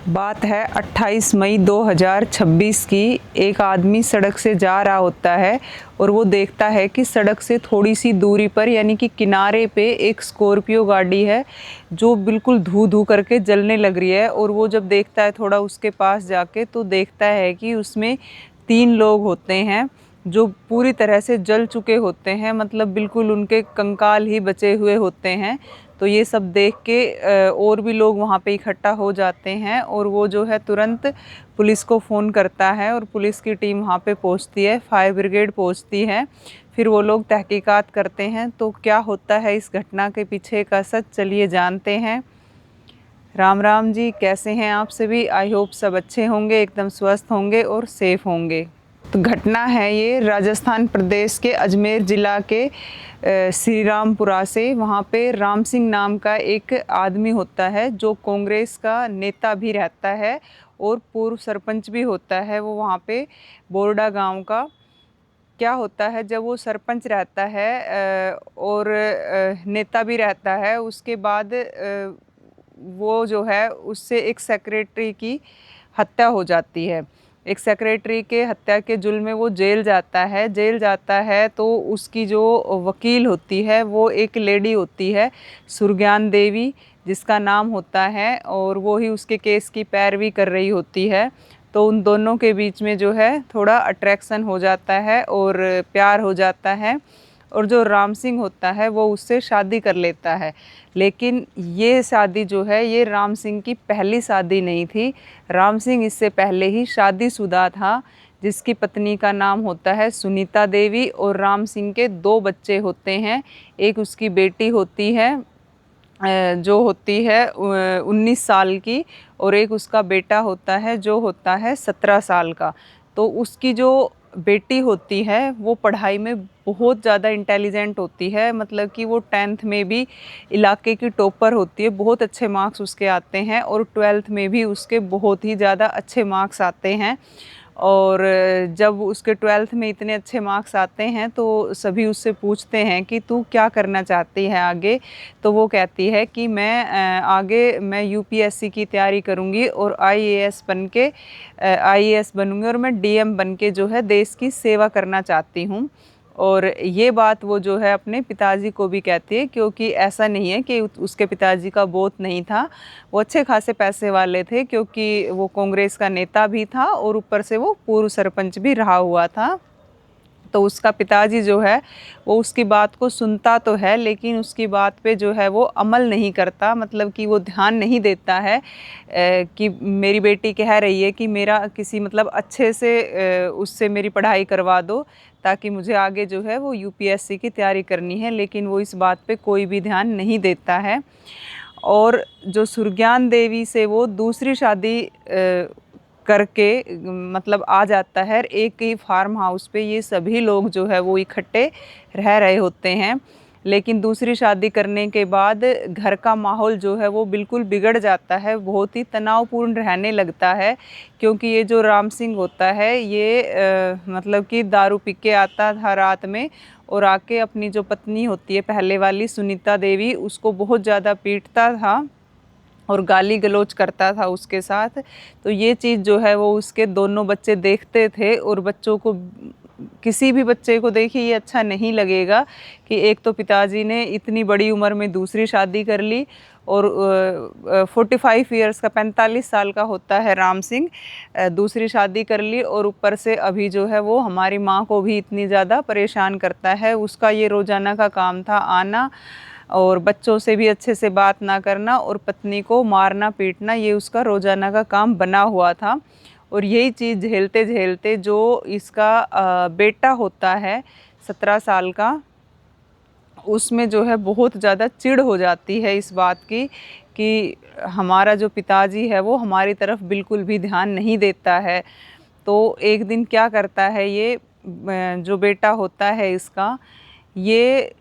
बात है 28 मई 2026 की। एक आदमी सड़क से जा रहा होता है और वो देखता है कि सड़क से थोड़ी सी दूरी पर यानी कि किनारे पे एक स्कॉर्पियो गाड़ी है जो बिल्कुल धू धू करके जलने लग रही है। और वो जब देखता है थोड़ा उसके पास जाके तो देखता है कि उसमें 3 लोग होते हैं जो पूरी तरह से जल चुके होते हैं, मतलब बिल्कुल उनके कंकाल ही बचे हुए होते हैं। तो ये सब देख के और भी लोग वहाँ पे इकट्ठा हो जाते हैं और वो जो है तुरंत पुलिस को फ़ोन करता है और पुलिस की टीम वहाँ पे पहुँचती है, फायर ब्रिगेड पहुँचती है। फिर वो लोग तहकीकात करते हैं। तो क्या होता है इस घटना के पीछे का सच, चलिए जानते हैं। राम राम जी, कैसे हैं आप सभी? आई होप सब अच्छे होंगे, एकदम स्वस्थ होंगे और सेफ होंगे। तो घटना है ये राजस्थान प्रदेश के अजमेर ज़िला के श्री रामपुरा से। वहाँ पे राम सिंह नाम का एक आदमी होता है जो कांग्रेस का नेता भी रहता है और पूर्व सरपंच भी होता है वो वहाँ पे बोरडा गांव का। क्या होता है जब वो सरपंच रहता है और नेता भी रहता है, उसके बाद वो जो है उससे एक सेक्रेटरी की हत्या हो जाती है। एक सेक्रेटरी के हत्या के जुल्म में वो जेल जाता है। जेल जाता है तो उसकी जो वकील होती है वो एक लेडी होती है, सुरज्ञान देवी जिसका नाम होता है, और वो ही उसके केस की पैरवी कर रही होती है। तो उन दोनों के बीच में जो है थोड़ा अट्रैक्शन हो जाता है और प्यार हो जाता है, और जो राम सिंह होता है वो उससे शादी कर लेता है। लेकिन ये शादी जो है ये राम सिंह की पहली शादी नहीं थी। राम सिंह इससे पहले ही शादीशुदा था, जिसकी पत्नी का नाम होता है सुनीता देवी, और राम सिंह के 2 बच्चे होते हैं। एक उसकी बेटी होती है जो होती है 19 साल की, और एक उसका बेटा होता है जो होता है 17 साल का। तो उसकी जो बेटी होती है वो पढ़ाई में बहुत ज़्यादा इंटेलिजेंट होती है, मतलब कि वो 10th में भी इलाके की टॉपर होती है, बहुत अच्छे मार्क्स उसके आते हैं, और 12th में भी उसके बहुत ही ज़्यादा अच्छे मार्क्स आते हैं। और जब उसके 12th में इतने अच्छे मार्क्स आते हैं तो सभी उससे पूछते हैं कि तू क्या करना चाहती है आगे। तो वो कहती है कि आगे मैं यूपीएससी की तैयारी करूँगी और आईएएस बनूँगी और मैं डीएम बन के जो है देश की सेवा करना चाहती हूँ। और ये बात वो जो है अपने पिताजी को भी कहती है, क्योंकि ऐसा नहीं है कि उसके पिताजी का बहुत नहीं था, वो अच्छे खासे पैसे वाले थे, क्योंकि वो कांग्रेस का नेता भी था और ऊपर से वो पूर्व सरपंच भी रहा हुआ था। तो उसका पिताजी जो है वो उसकी बात को सुनता तो है, लेकिन उसकी बात पे जो है वो अमल नहीं करता, मतलब कि वो ध्यान नहीं देता है कि मेरी बेटी कह रही है कि मेरा किसी मतलब अच्छे से उससे मेरी पढ़ाई करवा दो ताकि मुझे आगे जो है वो यूपीएससी की तैयारी करनी है, लेकिन वो इस बात पे कोई भी ध्यान नहीं देता है। और जो सुरज्ञान देवी से वो दूसरी शादी करके मतलब आ जाता है एक ही फार्म हाउस पे। ये सभी लोग जो है वो इकट्ठे रह रहे होते हैं, लेकिन दूसरी शादी करने के बाद घर का माहौल जो है वो बिल्कुल बिगड़ जाता है, बहुत ही तनावपूर्ण रहने लगता है। क्योंकि ये जो राम सिंह होता है ये मतलब कि दारू पी के आता था रात में, और आके अपनी जो पत्नी होती है पहले वाली सुनीता देवी उसको बहुत ज़्यादा पीटता था और गाली गलौज करता था उसके साथ। तो ये चीज़ जो है वो उसके दोनों बच्चे देखते थे, और बच्चों को, किसी भी बच्चे को देखिए ये अच्छा नहीं लगेगा कि एक तो पिताजी ने इतनी बड़ी उम्र में दूसरी शादी कर ली, और 45 ईयर्स का 45 साल का होता है राम सिंह, दूसरी शादी कर ली, और ऊपर से अभी जो है वो हमारी माँ को भी इतनी ज़्यादा परेशान करता है। उसका ये रोज़ाना का काम था आना और बच्चों से भी अच्छे से बात ना करना और पत्नी को मारना पीटना, ये उसका रोज़ाना का काम बना हुआ था। और यही चीज़ झेलते झेलते जो इसका बेटा होता है 17 साल का, उसमें जो है बहुत ज़्यादा चिढ़ हो जाती है इस बात की कि हमारा जो पिताजी है वो हमारी तरफ बिल्कुल भी ध्यान नहीं देता है। तो एक दिन क्या करता है ये जो बेटा होता है इसका, ये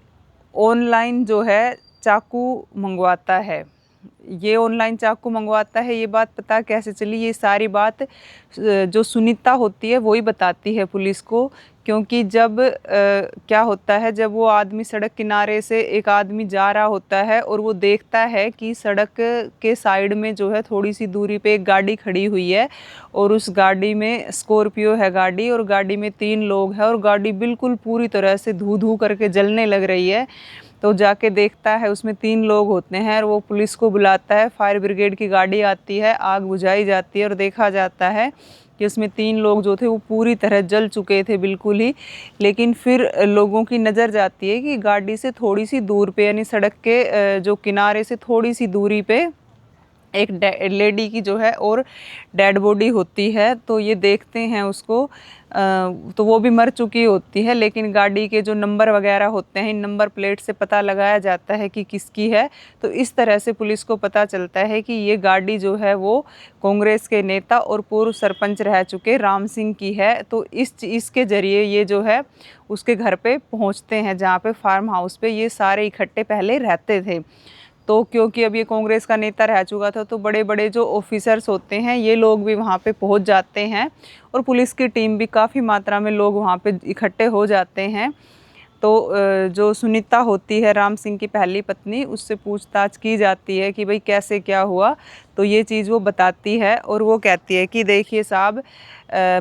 ऑनलाइन जो है चाकू मंगवाता है। ये ऑनलाइन चाकू मंगवाता है, ये बात पता कैसे चली? ये सारी बात जो सुनीता होती है वही बताती है पुलिस को क्योंकि जब क्या होता है, जब वो आदमी सड़क किनारे से एक आदमी जा रहा होता है और वो देखता है कि सड़क के साइड में जो है थोड़ी सी दूरी पे एक गाड़ी खड़ी हुई है और उस गाड़ी में स्कॉर्पियो है गाड़ी, और गाड़ी में 3 लोग हैं और गाड़ी बिल्कुल पूरी तरह से धू धू करके जलने लग रही है। तो जाके देखता है उसमें 3 लोग होते हैं और वो पुलिस को बुलाता है, फायर ब्रिगेड की गाड़ी आती है, आग बुझाई जाती है और देखा जाता है कि उसमें 3 लोग जो थे वो पूरी तरह जल चुके थे बिल्कुल ही। लेकिन फिर लोगों की नज़र जाती है कि गाड़ी से थोड़ी सी दूर पे, यानी सड़क के जो किनारे से थोड़ी सी दूरी पे एक लेडी की जो है और डेड बॉडी होती है। तो ये देखते हैं उसको, तो वो भी मर चुकी होती है, लेकिन गाड़ी के जो नंबर वगैरह होते हैं, इन नंबर प्लेट से पता लगाया जाता है कि किसकी है। तो इस तरह से पुलिस को पता चलता है कि ये गाड़ी जो है वो कांग्रेस के नेता और पूर्व सरपंच रह चुके राम सिंह की है। तो इसके ज़रिए ये जो है उसके घर पे पहुंचते हैं, जहाँ पे फार्म हाउस पे ये सारे इकट्ठे पहले रहते थे। तो क्योंकि अब ये कांग्रेस का नेता रह चुका था, तो बड़े बड़े जो ऑफिसर्स होते हैं ये लोग भी वहाँ पे पहुँच जाते हैं और पुलिस की टीम भी काफ़ी मात्रा में लोग वहाँ पे इकट्ठे हो जाते हैं। तो जो सुनीता होती है राम सिंह की पहली पत्नी, उससे पूछताछ की जाती है कि भाई कैसे क्या हुआ। तो ये चीज़ वो बताती है और वो कहती है कि देखिए साहब,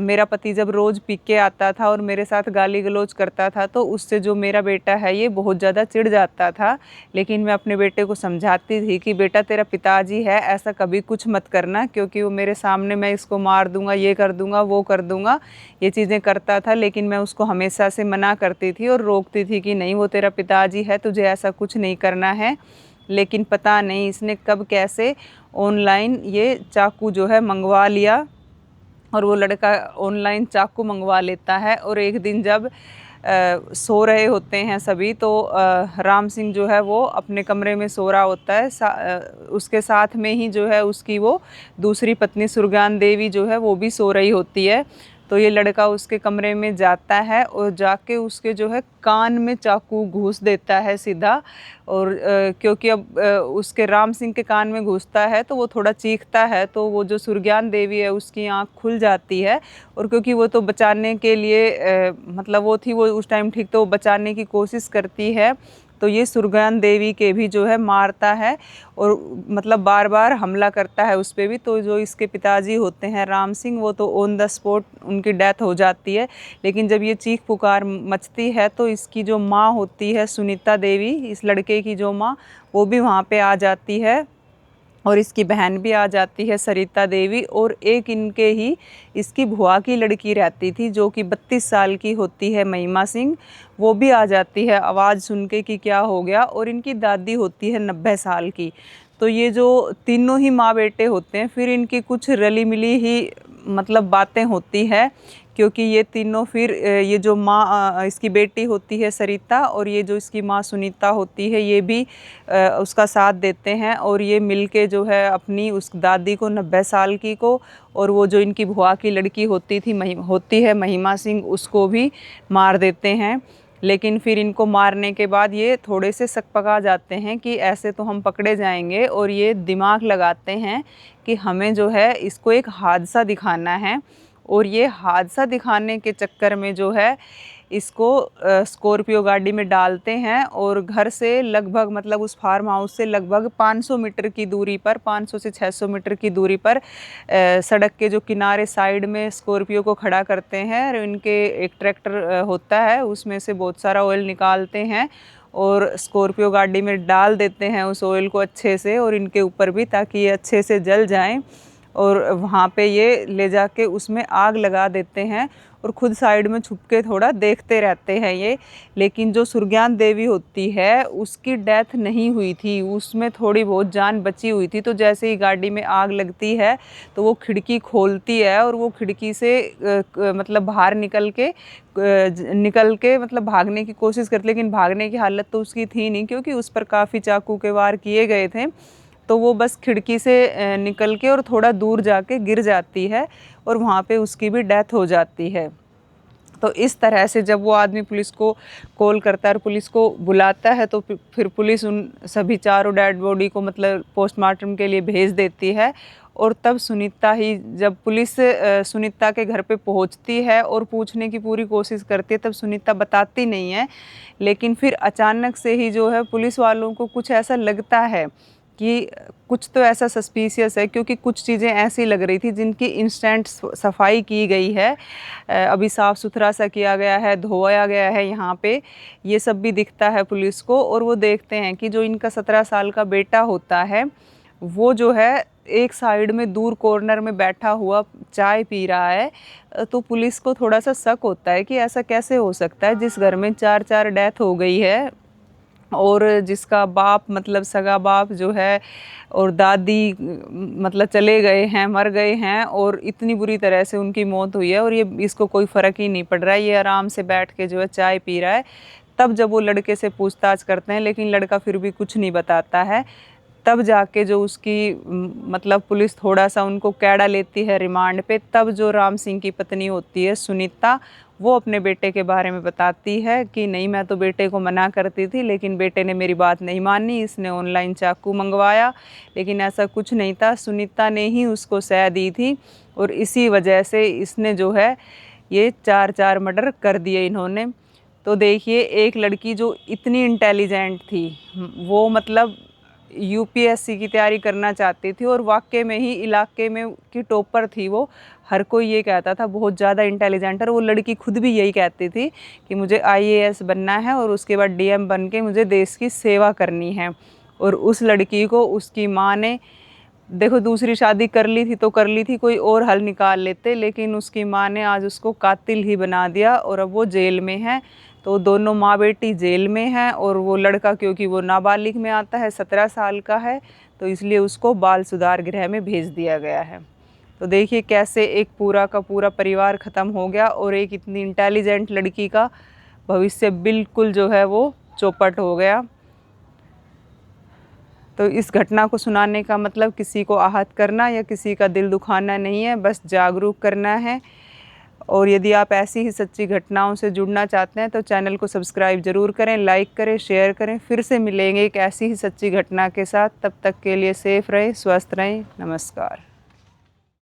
मेरा पति जब रोज़ पी के आता था और मेरे साथ गाली गलौज करता था, तो उससे जो मेरा बेटा है ये बहुत ज़्यादा चिढ़ जाता था। लेकिन मैं अपने बेटे को समझाती थी कि बेटा तेरा पिताजी है, ऐसा कभी कुछ मत करना, क्योंकि वो मेरे सामने मैं इसको मार दूंगा, ये कर दूंगा, वो कर दूंगा, ये चीज़ें करता था। लेकिन मैं उसको हमेशा से मना करती थी और रोकती थी कि नहीं, वो तेरा पिताजी है, तुझे ऐसा कुछ नहीं करना है। लेकिन पता नहीं इसने कब कैसे ऑनलाइन ये चाकू जो है मंगवा लिया, और वो लड़का ऑनलाइन चाकू मंगवा लेता है। और एक दिन जब सो रहे होते हैं सभी, तो राम सिंह जो है वो अपने कमरे में सो रहा होता है। उसके साथ में ही जो है उसकी वो दूसरी पत्नी सुरगान देवी जो है वो भी सो रही होती है। तो ये लड़का उसके कमरे में जाता है और जाके उसके जो है कान में चाकू घुस देता है सीधा। और क्योंकि अब उसके राम सिंह के कान में घुसता है तो वो थोड़ा चीखता है, तो वो जो सुरज्ञान देवी है उसकी आंख खुल जाती है। और क्योंकि वो तो बचाने के लिए मतलब वो थी, वो उस टाइम ठीक, तो वो बचाने की कोशिश करती है। तो ये सुरगान देवी के भी जो है मारता है और मतलब बार बार हमला करता है उस पर भी। तो जो इसके पिताजी होते हैं राम सिंह, वो तो ऑन द स्पॉट उनकी डेथ हो जाती है। लेकिन जब ये चीख पुकार मचती है तो इसकी जो माँ होती है सुनीता देवी, इस लड़के की जो माँ, वो भी वहाँ पे आ जाती है और इसकी बहन भी आ जाती है सरिता देवी। और एक इनके ही इसकी भुआ की लड़की रहती थी जो कि 32 साल की होती है महिमा सिंह, वो भी आ जाती है आवाज़ सुन के कि क्या हो गया। और इनकी दादी होती है 90 साल की। तो ये जो तीनों ही माँ बेटे होते हैं, फिर इनकी कुछ रली मिली ही मतलब बातें होती है, क्योंकि ये तीनों फिर ये जो माँ इसकी बेटी होती है सरिता और ये जो इसकी माँ सुनीता होती है, ये भी उसका साथ देते हैं। और ये मिलके जो है अपनी उस दादी को 90 साल की को, और वो जो इनकी भुआ की लड़की होती है महिमा सिंह, उसको भी मार देते हैं। लेकिन फिर इनको मारने के बाद ये थोड़े से सकपका जाते हैं कि ऐसे तो हम पकड़े जाएंगे, और ये दिमाग लगाते हैं कि हमें जो है इसको एक हादसा दिखाना है। और ये हादसा दिखाने के चक्कर में जो है इसको स्कॉर्पियो गाड़ी में डालते हैं और घर से लगभग मतलब उस फार्म हाउस से लगभग 500 मीटर की दूरी पर, 500 से 600 मीटर की दूरी पर सड़क के जो किनारे साइड में स्कॉर्पियो को खड़ा करते हैं। और इनके एक ट्रैक्टर होता है, उसमें से बहुत सारा ऑयल निकालते हैं और स्कॉर्पियो गाड़ी में डाल देते हैं उस ऑयल को अच्छे से, और इनके ऊपर भी, ताकि ये अच्छे से जल जाएं। और वहाँ पे ये ले जाके उसमें आग लगा देते हैं और ख़ुद साइड में छुप के थोड़ा देखते रहते हैं ये। लेकिन जो सुरज्ञान देवी होती है उसकी डेथ नहीं हुई थी, उसमें थोड़ी बहुत जान बची हुई थी। तो जैसे ही गाड़ी में आग लगती है तो वो खिड़की खोलती है और वो खिड़की से मतलब बाहर निकल के मतलब भागने की कोशिश करती, लेकिन भागने की हालत तो उसकी थी नहीं, क्योंकि उस पर काफ़ी चाकू के वार किए गए थे। तो वो बस खिड़की से निकल के और थोड़ा दूर जाके गिर जाती है और वहाँ पे उसकी भी डेथ हो जाती है। तो इस तरह से जब वो आदमी पुलिस को कॉल करता है और पुलिस को बुलाता है, तो फिर पुलिस उन सभी चारों डेड बॉडी को मतलब पोस्टमार्टम के लिए भेज देती है। और तब सुनीता ही, जब पुलिस सुनीता के घर पे पहुंचती है और पूछने की पूरी कोशिश करती है, तब सुनीता बताती नहीं है। लेकिन फिर अचानक से ही जो है पुलिस वालों को कुछ ऐसा लगता है कि कुछ तो ऐसा सस्पिशियस है, क्योंकि कुछ चीज़ें ऐसी लग रही थी जिनकी इंस्टेंट सफाई की गई है, अभी साफ़ सुथरा सा किया गया है, धोया गया है यहाँ पे, ये सब भी दिखता है पुलिस को। और वो देखते हैं कि जो इनका 17 साल का बेटा होता है वो जो है एक साइड में दूर कॉर्नर में बैठा हुआ चाय पी रहा है। तो पुलिस को थोड़ा सा शक होता है कि ऐसा कैसे हो सकता है, जिस घर में 4 डेथ हो गई है और जिसका बाप मतलब सगा बाप जो है और दादी मतलब चले गए हैं, मर गए हैं, और इतनी बुरी तरह से उनकी मौत हुई है और ये इसको कोई फ़र्क ही नहीं पड़ रहा है, ये आराम से बैठ के जो है चाय पी रहा है। तब जब वो लड़के से पूछताछ करते हैं लेकिन लड़का फिर भी कुछ नहीं बताता है, तब जाके जो उसकी मतलब पुलिस थोड़ा सा उनको कैड़ा लेती है रिमांड पे। तब जो राम सिंह की पत्नी होती है सुनीता, वो अपने बेटे के बारे में बताती है कि नहीं, मैं तो बेटे को मना करती थी लेकिन बेटे ने मेरी बात नहीं मानी, इसने ऑनलाइन चाकू मंगवाया, लेकिन ऐसा कुछ नहीं था, सुनीता ने ही उसको सह दी थी और इसी वजह से इसने जो है ये 4 मर्डर कर दिए इन्होंने। तो देखिए, एक लड़की जो इतनी इंटेलिजेंट थी, वो मतलब यूपीएससी की तैयारी करना चाहती थी और वाकई में ही इलाके में की टॉपर थी वो, हर कोई ये कहता था बहुत ज़्यादा इंटेलिजेंट है। और वो लड़की खुद भी यही कहती थी कि मुझे आईएएस बनना है और उसके बाद डीएम बन के मुझे देश की सेवा करनी है। और उस लड़की को उसकी माँ ने, देखो, दूसरी शादी कर ली थी तो कर ली थी, कोई और हल निकाल लेते, लेकिन उसकी माँ ने आज उसको कातिल ही बना दिया और अब वो जेल में है। तो दोनों माँ बेटी जेल में हैं और वो लड़का, क्योंकि वो नाबालिग में आता है, 17 साल का है, तो इसलिए उसको बाल सुधार गृह में भेज दिया गया है। तो देखिए कैसे एक पूरा का पूरा परिवार ख़त्म हो गया और एक इतनी इंटेलिजेंट लड़की का भविष्य बिल्कुल जो है वो चौपट हो गया। तो इस घटना को सुनाने का मतलब किसी को आहत करना या किसी का दिल दुखाना नहीं है, बस जागरूक करना है। और यदि आप ऐसी ही सच्ची घटनाओं से जुड़ना चाहते हैं तो चैनल को सब्सक्राइब ज़रूर करें, लाइक करें, शेयर करें। फिर से मिलेंगे एक ऐसी ही सच्ची घटना के साथ, तब तक के लिए सेफ रहें, स्वस्थ रहें, नमस्कार।